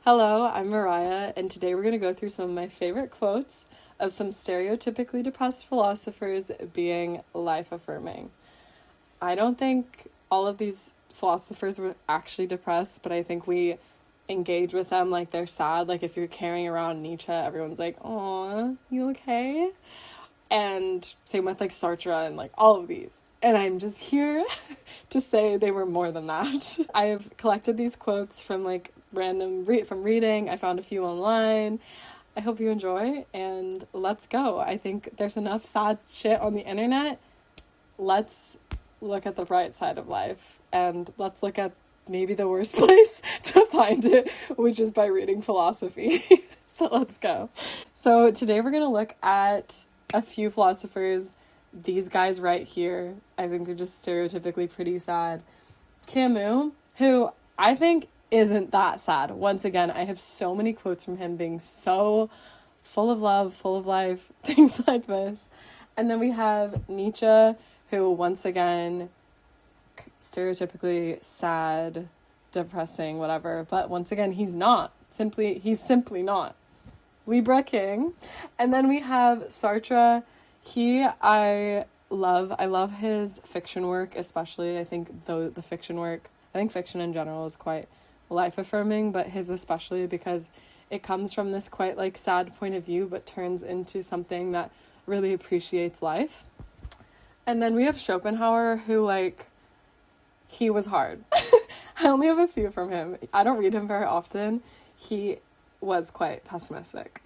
Hello, I'm Mariah, and today we're going to go through some of my favorite quotes of some stereotypically depressed philosophers being life-affirming. I don't think all of these philosophers were actually depressed, but I think we engage with them like they're sad. Like if you're carrying around Nietzsche, everyone's like, "Aw, you okay?" And same with like Sartre and like all of these. And I'm just here to say they were more than that. I have collected these quotes from like from reading. I found a few online. I hope you enjoy, and let's go. I think there's enough sad shit on the internet. Let's look at the bright side of life, and let's look at maybe the worst place to find it, which is by reading philosophy. So let's go. So today we're going to look at a few philosophers. These guys right here, I think they're just stereotypically pretty sad. Camus, who I think isn't that sad. Once again, I have so many quotes from him being so full of love, full of life, things like this. And then we have Nietzsche, who once again, stereotypically sad, depressing, whatever. But once again, he's simply not. Libra King. And then we have Sartre. I love his fiction work, especially. I think fiction in general is quite life-affirming, but his especially, because it comes from this quite like sad point of view, but turns into something that really appreciates life. And then we have Schopenhauer, who he was hard. I only have a few from him. I don't read him very often. He was quite pessimistic.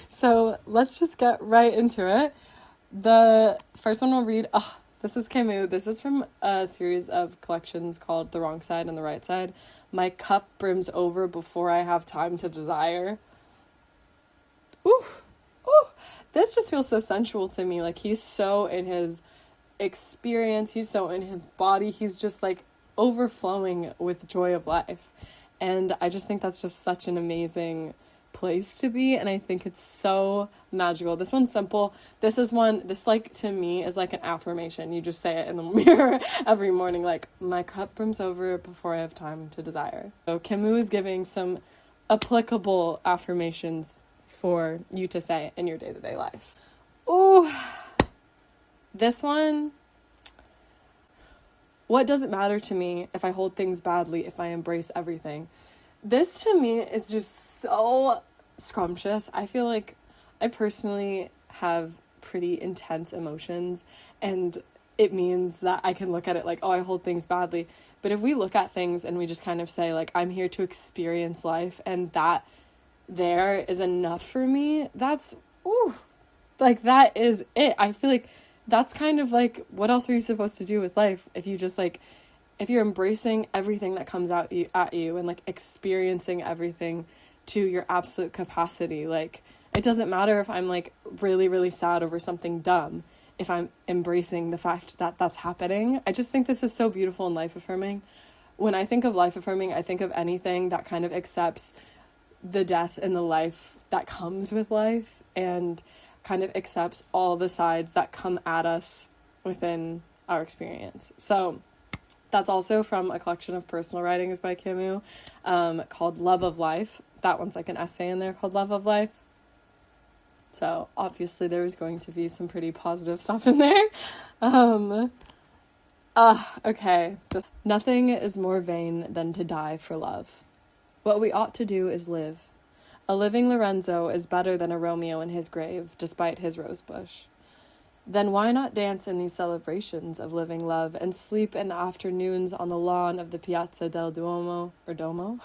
So let's just get right into it. The first one we'll read, this is Camus. This is from a series of collections called The Wrong Side and the Right Side. My cup brims over before I have time to desire. Ooh. This just feels so sensual to me. Like, he's so in his experience. He's so in his body. He's just like overflowing with joy of life. And I just think that's just such an amazing place to be, and I think it's so magical. This one's simple. This to me is like an affirmation. You just say it in the mirror every morning, like, my cup brims over before I have time to desire. So Camus is giving some applicable affirmations for you to say in your day-to-day life. Oh, this one. What does it matter to me if I hold things badly, if I embrace everything? This to me is just so scrumptious. I feel like I personally have pretty intense emotions, and it means that I can look at it like, I hold things badly. But if we look at things and we just kind of say, like, I'm here to experience life, and that there is enough for me, that is it. I feel like that's kind of like, what else are you supposed to do with life if you just if you're embracing everything that comes at you and like experiencing everything to your absolute capacity. Like, it doesn't matter if I'm like really, really sad over something dumb, if I'm embracing the fact that that's happening. I just think this is so beautiful and life-affirming. When I think of life-affirming, I think of anything that kind of accepts the death and the life that comes with life, and kind of accepts all the sides that come at us within our experience. So that's also from a collection of personal writings by Camus, called Love of Life. That one's like an essay in there called Love of Life. So obviously there's going to be some pretty positive stuff in there. Okay. Nothing is more vain than to die for love. What we ought to do is live. A living Lorenzo is better than a Romeo in his grave, despite his rosebush. Then why not dance in these celebrations of living love, and sleep in the afternoons on the lawn of the Piazza del Duomo, or Domo,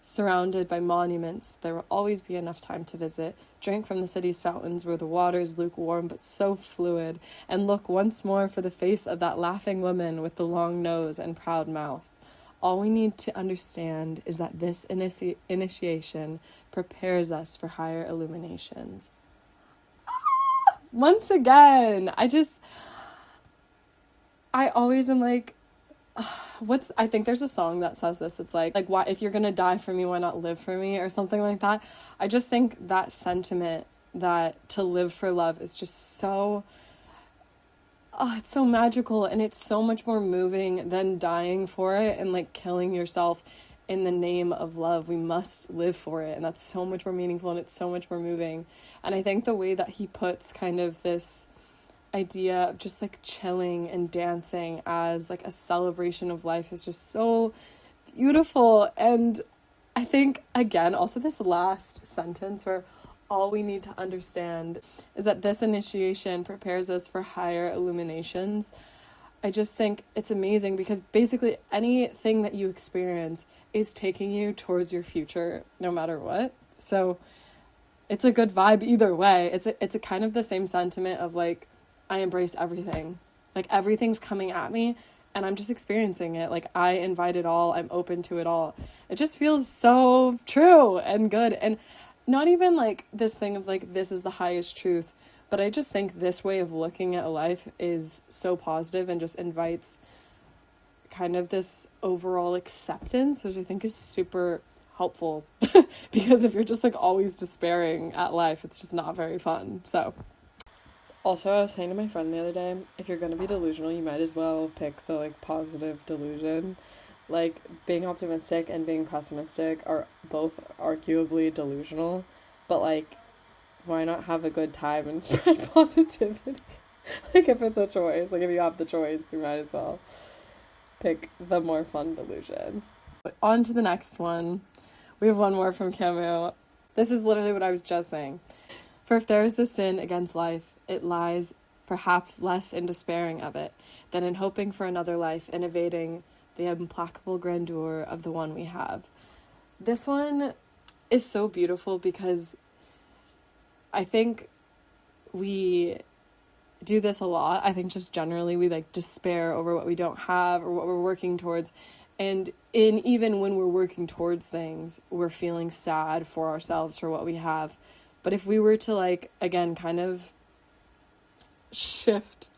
surrounded by monuments there will always be enough time to visit, drink from the city's fountains where the water is lukewarm but so fluid, and look once more for the face of that laughing woman with the long nose and proud mouth. All we need to understand is that this initiation prepares us for higher illuminations. Once again, I always am like, I think there's a song that says this. It's like, why, if you're gonna die for me, why not live for me, or something like that. I just think that sentiment, that to live for love, is just so, it's so magical, and it's so much more moving than dying for it and like killing yourself in the name of love. We must live for it. And that's so much more meaningful, and it's so much more moving. And I think the way that he puts kind of this idea of just like chilling and dancing as like a celebration of life is just so beautiful. And I think, again, also this last sentence where all we need to understand is that this initiation prepares us for higher illuminations. I just think it's amazing, because basically anything that you experience is taking you towards your future no matter what. So it's a good vibe either way. It's a kind of the same sentiment of like, I embrace everything. Like everything's coming at me and I'm just experiencing it. Like I invite it all. I'm open to it all. It just feels so true and good. And not even like this thing of like, this is the highest truth, but I just think this way of looking at life is so positive and just invites kind of this overall acceptance, which I think is super helpful because if you're just like always despairing at life, it's just not very fun. So also, I was saying to my friend the other day, if you're going to be delusional, you might as well pick the like positive delusion. Like being optimistic and being pessimistic are both arguably delusional, but like why not have a good time and spread positivity? Like if it's a choice, like if you have the choice, you might as well pick the more fun delusion. But on to the next one. We have one more from Camus. This is literally what I was just saying. For if there is a sin against life, it lies perhaps less in despairing of it than in hoping for another life and evading the implacable grandeur of the one we have. This one is so beautiful because I think we do this a lot. I think just generally we like despair over what we don't have or what we're working towards. And even when we're working towards things, we're feeling sad for ourselves for what we have. But if we were to like, again, kind of shift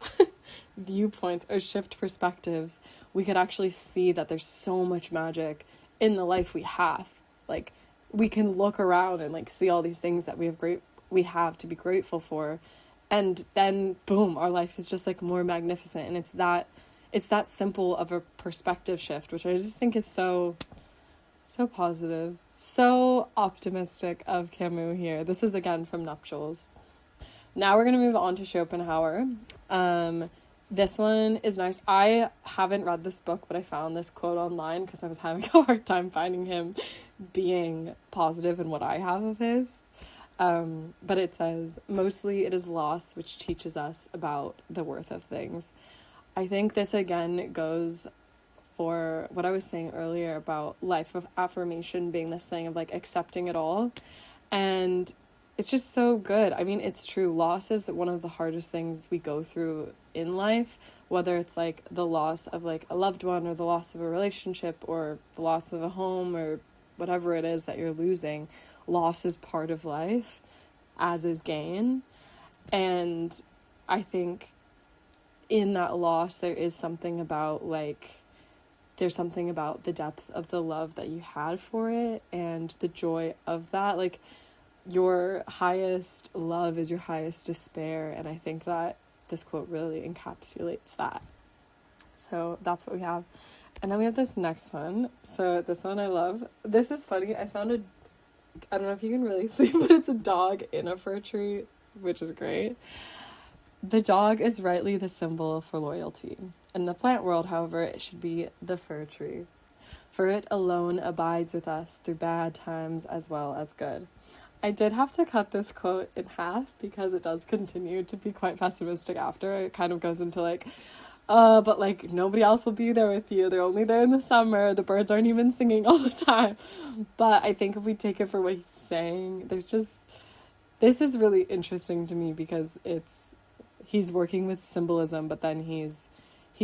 viewpoints or shift perspectives, we could actually see that there's so much magic in the life we have. Like we can look around and like see all these things that we have to be grateful for, and then boom, our life is just like more magnificent. And it's that simple of a perspective shift, which I just think is so positive, so optimistic of Camus here. This is again from Nuptials. Now we're going to move on to Schopenhauer. This one is nice. I haven't read this book, but I found this quote online because I was having a hard time finding him being positive in what I have of his. But it says, mostly it is loss which teaches us about the worth of things. I think this again goes for what I was saying earlier about life-affirmation being this thing of like accepting it all. And it's just so good. I mean, it's true. Loss is one of the hardest things we go through in life, whether it's like the loss of like a loved one or the loss of a relationship or the loss of a home or whatever it is that you're losing. Loss is part of life, as is gain. And I think in that loss, there's something about the depth of the love that you had for it and the joy of that. Like, your highest love is your highest despair. And I think that this quote really encapsulates that. So that's what we have. And then we have this next one. So this one I love. This is funny. I found I don't know if you can really see, but it's a dog in a fir tree, which is great. The dog is rightly the symbol for loyalty. In the plant world, however, it should be the fir tree. For it alone abides with us through bad times as well as good. I did have to cut this quote in half because it does continue to be quite pessimistic after. It kind of goes into like, but like nobody else will be there with you. They're only there in the summer. The birds aren't even singing all the time. But I think if we take it for what he's saying, this is really interesting to me because he's working with symbolism, but then he's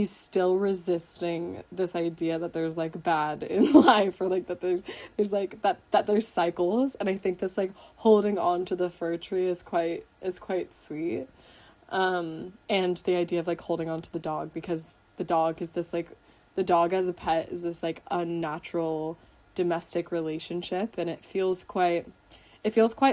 still resisting this idea that there's like bad in life, or like that there's like that there's cycles. And I think this like holding on to the fir tree is quite sweet. And the idea of like holding on to the dog, because the dog is this like, the dog as a pet is this like unnatural domestic relationship, and it feels quite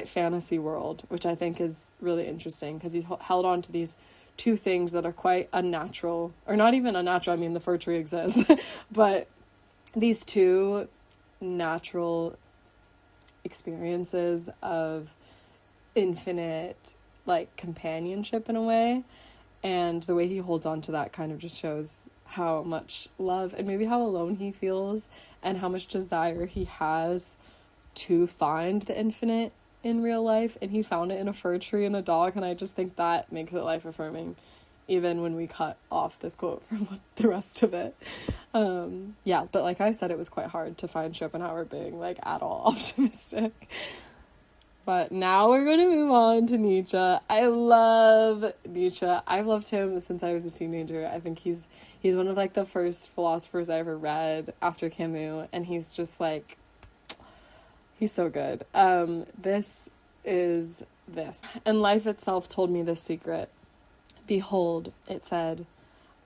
fantasy world, which I think is really interesting because he's held on to these two things that are quite unnatural, or not even unnatural. I mean, the fir tree exists, but these two natural experiences of infinite, like, companionship in a way. And the way he holds on to that kind of just shows how much love and maybe how alone he feels and how much desire he has to find the infinite in real life. And he found it in a fir tree and a dog, and I just think that makes it life-affirming, even when we cut off this quote from the rest of it. Yeah, but like I said, it was quite hard to find Schopenhauer being, like, at all optimistic. But now we're going to move on to Nietzsche. I love Nietzsche. I've loved him since I was a teenager. I think he's one of, like, the first philosophers I ever read after Camus, and he's just, like, he's so good. This is this. And life itself told me this secret. Behold, it said,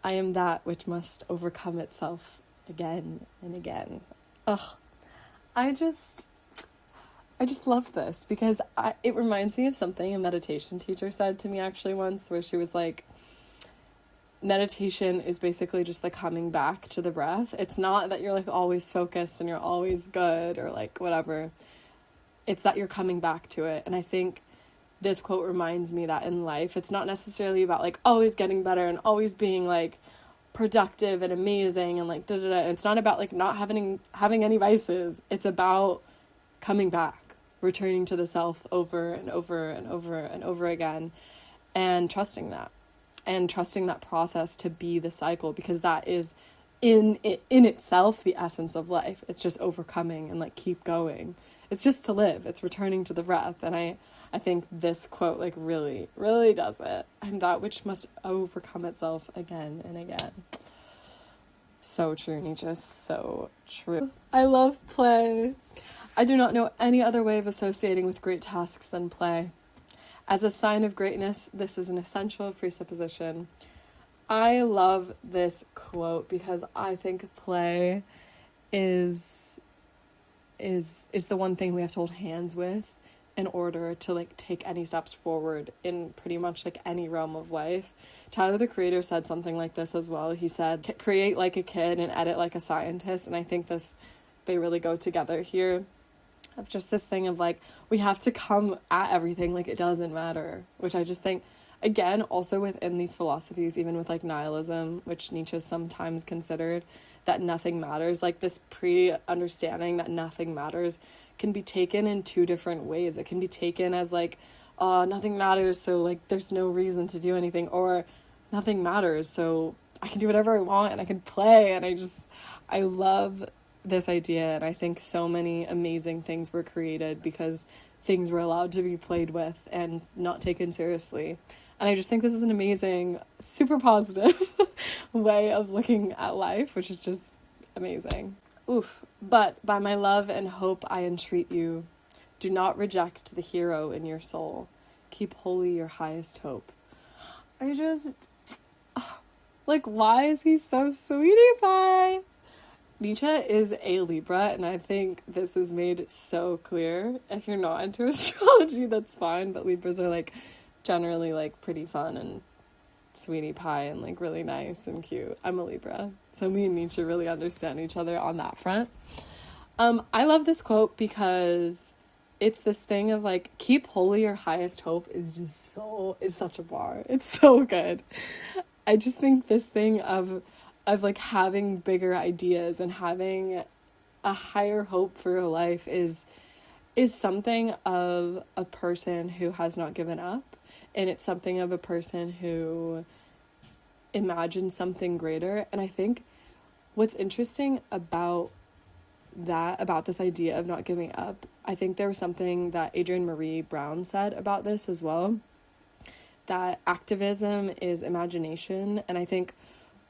I am that which must overcome itself again and again. Ugh. I just love this because it reminds me of something a meditation teacher said to me actually once, where she was like, meditation is basically just like coming back to the breath. It's not that you're like always focused and you're always good or like whatever. It's that you're coming back to it. And I think this quote reminds me that in life, it's not necessarily about like always getting better and always being like productive and amazing and like da-da-da. It's not about like not having any vices. It's about coming back, returning to the self over and over and over and over again, and trusting that process to be the cycle, because that is in itself the essence of life. It's just overcoming and like keep going. It's just to live. It's returning to the breath. And I think this quote like really, really does it. I'm that which must overcome itself again and again. So true, Nietzsche. So true. I love play. I do not know any other way of associating with great tasks than play. As a sign of greatness, this is an essential presupposition. I love this quote because I think play is the one thing we have to hold hands with in order to like take any steps forward in pretty much like any realm of life. Tyler, the Creator, said something like this as well. He said, create like a kid and edit like a scientist. And I think they really go together here. Of just this thing of like, we have to come at everything like it doesn't matter, which I just think, again, also within these philosophies, even with like nihilism, which Nietzsche sometimes considered, that nothing matters, like this pre-understanding that nothing matters can be taken in two different ways. It can be taken as like, nothing matters, so like there's no reason to do anything, or nothing matters, so I can do whatever I want and I can play. And I love this idea, and I think so many amazing things were created because things were allowed to be played with and not taken seriously. And I just think this is an amazing, super positive way of looking at life, which is just amazing. Oof. But by my love and hope I entreat you, do not reject the hero in your soul. Keep holy your highest hope. I just, like, why is he so sweetie pie? Nietzsche is a Libra, and I think this is made so clear. If you're not into astrology, that's fine, but Libras are like generally like pretty fun and sweetie pie and like really nice and cute. I'm a Libra, so me and Nietzsche really understand each other on that front. I love this quote because it's this thing of like, keep holy your highest hope is just it's such a bar. It's so good. I just think this thing of like having bigger ideas and having a higher hope for your life is something of a person who has not given up, and it's something of a person who imagines something greater. And I think what's interesting about this idea of not giving up, I think there was something that Adrienne Marie Brown said about this as well, that activism is imagination. And I think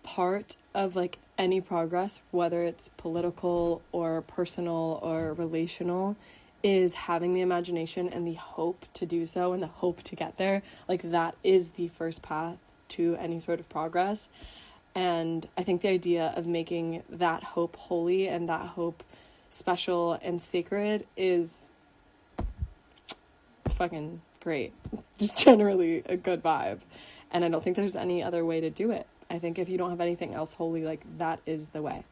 part of like any progress, whether it's political or personal or relational, is having the imagination and the hope to do so and the hope to get there. Like that is the first path to any sort of progress. And I think the idea of making that hope holy and that hope special and sacred is fucking great. Just generally a good vibe. And I don't think there's any other way to do it. I think if you don't have anything else holy, like that is the way.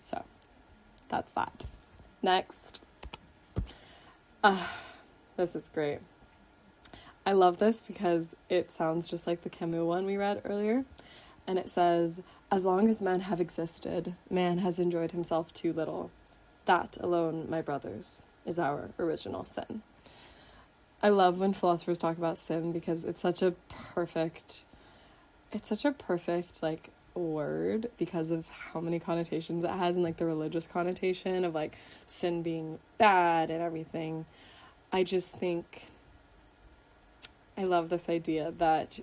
So that's that. Next. This is great. I love this because it sounds just like the Camus one we read earlier. And it says, as long as men have existed, man has enjoyed himself too little. That alone, my brothers, is our original sin. I love when philosophers talk about sin because it's such a perfect like word because of how many connotations it has, and like the religious connotation of like sin being bad and everything. I just think I love this idea that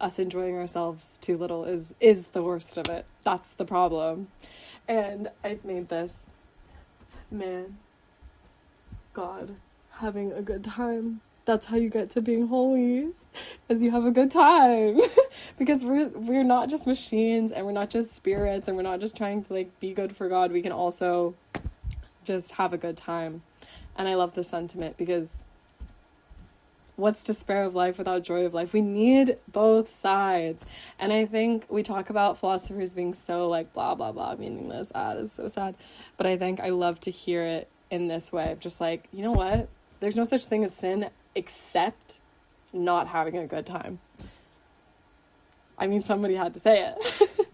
us enjoying ourselves too little is the worst of it. That's the problem. And I made this, man, God, having a good time. That's how you get to being holy, as you have a good time. Because we're not just machines, and we're not just spirits, and we're not just trying to like be good for God. We can also just have a good time. And I love the sentiment because what's despair of life without joy of life? We need both sides. And I think we talk about philosophers being so like blah, blah, blah, meaningless. That is so sad. But I think I love to hear it in this way of just like, you know what? There's no such thing as sin except not having a good time. I mean, somebody had to say it.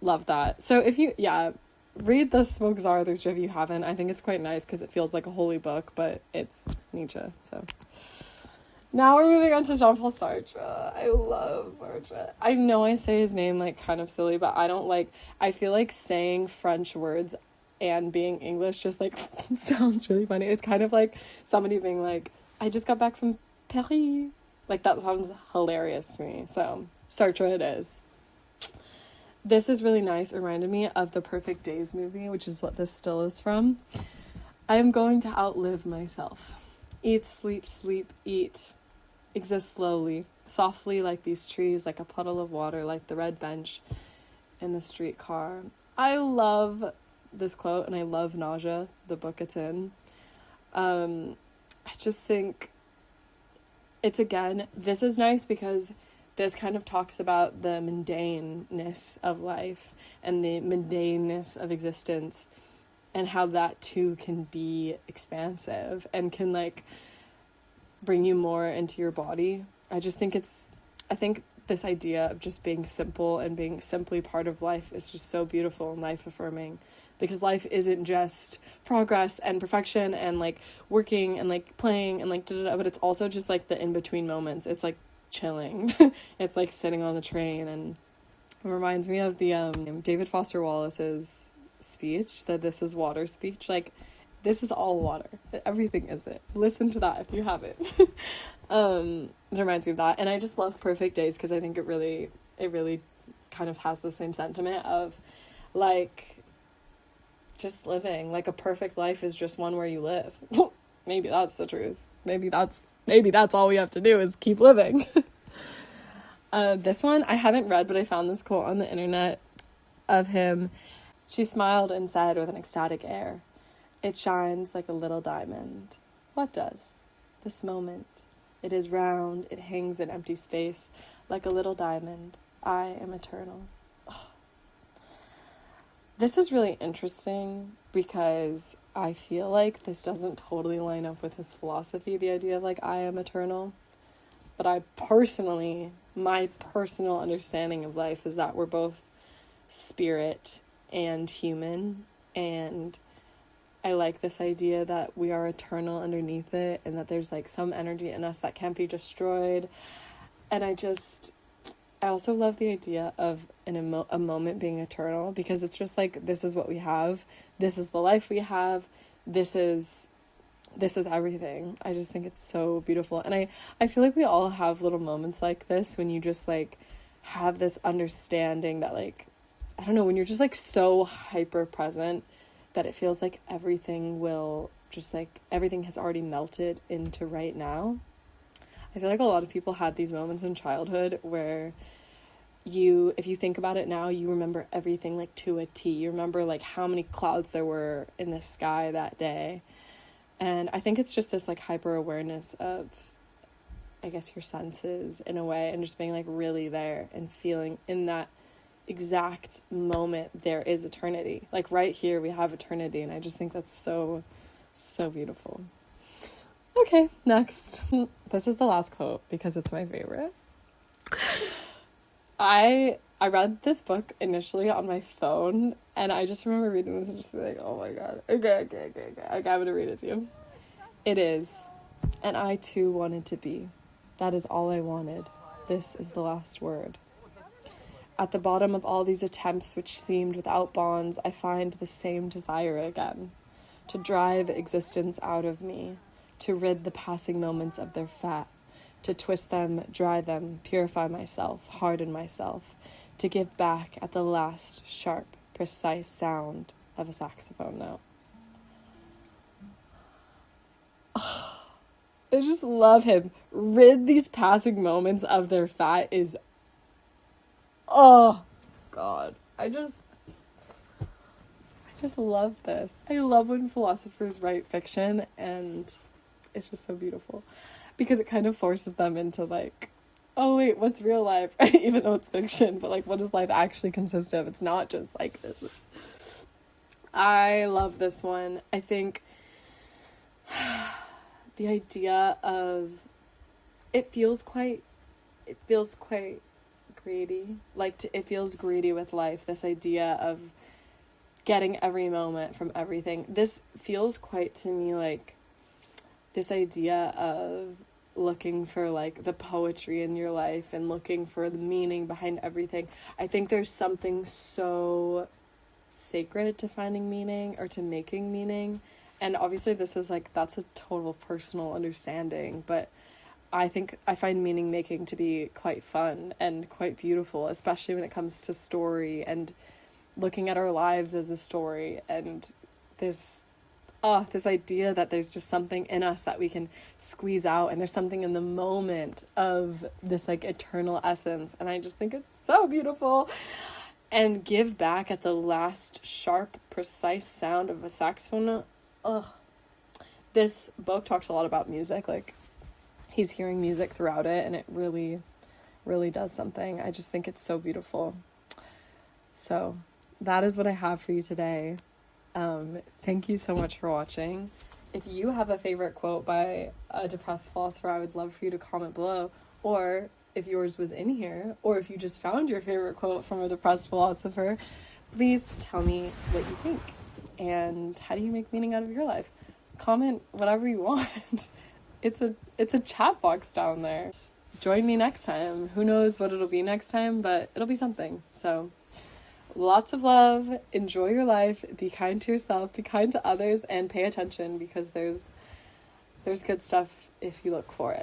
Love that. So if you, read the Smoke Zarathustra if you haven't. I think it's quite nice because it feels like a holy book, but it's Nietzsche, so. Now we're moving on to Jean-Paul Sartre. I love Sartre. I know I say his name like kind of silly, but I feel like saying French words and being English just like sounds really funny. It's kind of like somebody being like, I just got back from Paris. Like that sounds hilarious to me. So Sartre it is. This is really nice. It reminded me of the Perfect Days movie, which is what this still is from. I am going to outlive myself. Eat, sleep, eat. Exist slowly, softly like these trees, like a puddle of water, like the red bench in the streetcar. I love this quote, and I love Nausea, the book it's in. I just think this is nice because this kind of talks about the mundaneness of life and the mundaneness of existence and how that too can be expansive and can like bring you more into your body. I think this idea of just being simple and being simply part of life is just so beautiful and life-affirming, because life isn't just progress and perfection and like working and like playing and like but it's also just like the in-between moments. It's like chilling. It's like sitting on the train, and it reminds me of the David Foster Wallace's speech, the This Is Water speech. Like, this is all water. Everything is it. Listen to that if you haven't. It reminds me of that. And I just love Perfect Days because I think it really kind of has the same sentiment of like just living. Like a perfect life is just one where you live. Maybe that's the truth. Maybe that's all we have to do is keep living. This one I haven't read, but I found this quote on the internet of him. She smiled and said with an ecstatic air, "It shines like a little diamond." What does? This moment. It is round, it hangs in empty space, like a little diamond. I am eternal. Oh. This is really interesting because I feel like this doesn't totally line up with his philosophy, the idea of like, I am eternal. But my personal understanding of life is that we're both spirit and human, and I like this idea that we are eternal underneath it, and that there's like some energy in us that can't be destroyed. And I also love the idea of a moment being eternal, because it's just like, this is what we have, this is the life we have, this is everything. I just think it's so beautiful. And I feel like we all have little moments like this when you just like have this understanding that like, I don't know, when you're just like so hyper present that it feels like everything has already melted into right now. I feel like a lot of people had these moments in childhood where if you think about it now, you remember everything like to a T. You remember like how many clouds there were in the sky that day. And I think it's just this like hyper awareness of, I guess, your senses in a way, and just being like really there and feeling in that exact moment there is eternity. Like right here we have eternity, and I just think that's so, so beautiful. Okay, next. This is the last quote because it's my favorite. I read this book initially on my phone, and I just remember reading this and just being like, oh my god. Okay, I'm gonna read it to you. It is, and I too wanted to be. That is all I wanted. This is the last word. At the bottom of all these attempts which seemed without bonds, I find the same desire again. To drive existence out of me. To rid the passing moments of their fat. To twist them, dry them, purify myself, harden myself. To give back at the last sharp, precise sound of a saxophone note. I just love him. Rid these passing moments of their fat is... Oh, God. I just love this. I love when philosophers write fiction, and it's just so beautiful. Because it kind of forces them into, like, oh, wait, what's real life? Even though it's fiction, but, like, what does life actually consist of? It's not just, like, this. I love this one. I think... the idea of it feels quite greedy, like it feels greedy with life, this idea of getting every moment from everything. This feels quite to me like this idea of looking for like the poetry in your life and looking for the meaning behind everything. I think there's something so sacred to finding meaning or to making meaning. And obviously this is like, that's a total personal understanding, but I think I find meaning making to be quite fun and quite beautiful, especially when it comes to story and looking at our lives as a story, and this idea that there's just something in us that we can squeeze out, and there's something in the moment of this like eternal essence, and I just think it's so beautiful. And give back at the last sharp, precise sound of a saxophone. This book talks a lot about music, like he's hearing music throughout it, and it really, really does something. I just think it's so beautiful. So that is what I have for you today. Thank you so much for watching. If you have a favorite quote by a depressed philosopher, I would love for you to comment below, or if yours was in here, or if you just found your favorite quote from a depressed philosopher, please tell me what you think. And how do you make meaning out of your life? Comment whatever you want. It's a chat box down there. Join me next time. Who knows what it'll be next time, but it'll be something. So lots of love. Enjoy your life. Be kind to yourself. Be kind to others, and pay attention, because there's good stuff if you look for it.